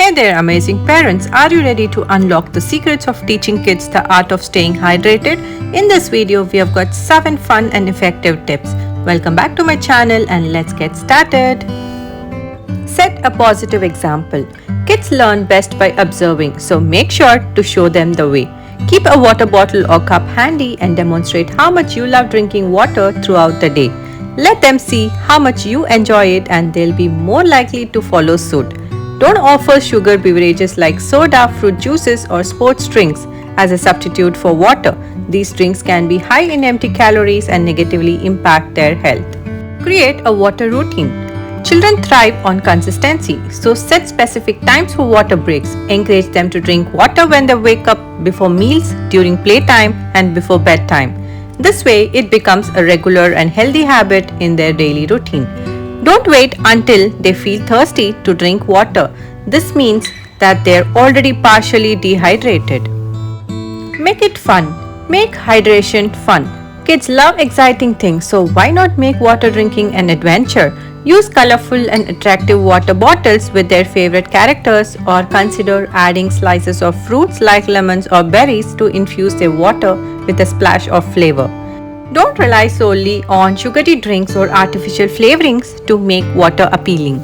Hey there, amazing parents! Are you ready to unlock the secrets of teaching kids the art of staying hydrated? In this video, we have got 7 fun and effective tips. Welcome back to my channel and let's get started. Set a positive example. Kids learn best by observing, so make sure to show them the way. Keep a water bottle or cup handy and demonstrate how much you love drinking water throughout the day. Let them see how much you enjoy it and they'll be more likely to follow suit. Don't offer sugar beverages like soda, fruit juices or sports drinks as a substitute for water. These drinks can be high in empty calories and negatively impact their health. Create a water routine. Children thrive on consistency, so set specific times for water breaks. Encourage them to drink water when they wake up, before meals, during playtime and before bedtime. This way, it becomes a regular and healthy habit in their daily routine. Don't wait until they feel thirsty to drink water. This means that they're already partially dehydrated. Make it fun. Make hydration fun. Kids love exciting things, so why not make water drinking an adventure? Use colorful and attractive water bottles with their favorite characters, or consider adding slices of fruits like lemons or berries to infuse their water with a splash of flavor. Don't rely solely on sugary drinks or artificial flavorings to make water appealing.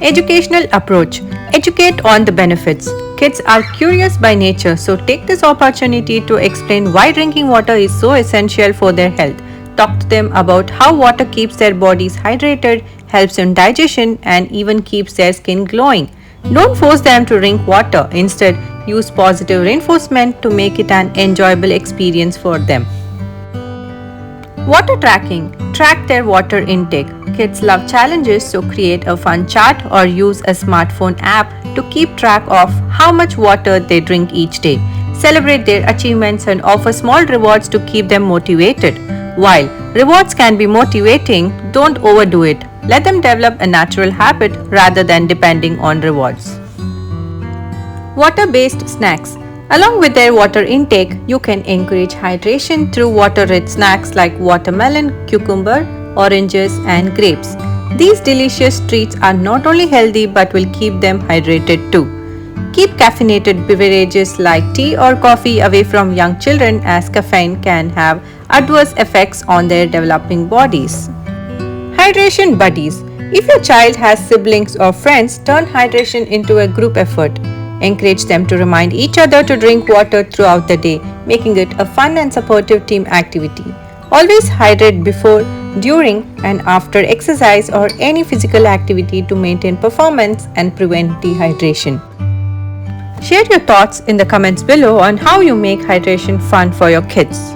Educational approach. Educate on the benefits. Kids are curious by nature, so take this opportunity to explain why drinking water is so essential for their health. Talk to them about how water keeps their bodies hydrated, helps in digestion, and even keeps their skin glowing. Don't force them to drink water. Instead, use positive reinforcement to make it an enjoyable experience for them. Water tracking. Track their water intake. Kids love challenges, so create a fun chart or use a smartphone app to keep track of how much water they drink each day. Celebrate their achievements and offer small rewards to keep them motivated. While rewards can be motivating, don't overdo it. Let them develop a natural habit rather than depending on rewards. Water-based snacks. Along with their water intake, you can encourage hydration through water-rich snacks like watermelon, cucumber, oranges, and grapes. These delicious treats are not only healthy but will keep them hydrated too. Keep caffeinated beverages like tea or coffee away from young children, as caffeine can have adverse effects on their developing bodies. Hydration buddies. If your child has siblings or friends, turn hydration into a group effort. Encourage them to remind each other to drink water throughout the day, making it a fun and supportive team activity. Always hydrate before, during, and after exercise or any physical activity to maintain performance and prevent dehydration. Share your thoughts in the comments below on how you make hydration fun for your kids.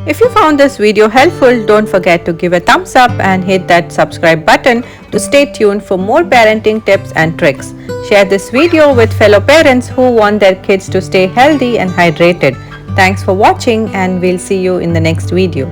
If you found this video helpful, don't forget to give a thumbs up and hit that subscribe button to stay tuned for more parenting tips and tricks. Share this video with fellow parents who want their kids to stay healthy and hydrated. Thanks for watching and we'll see you in the next video.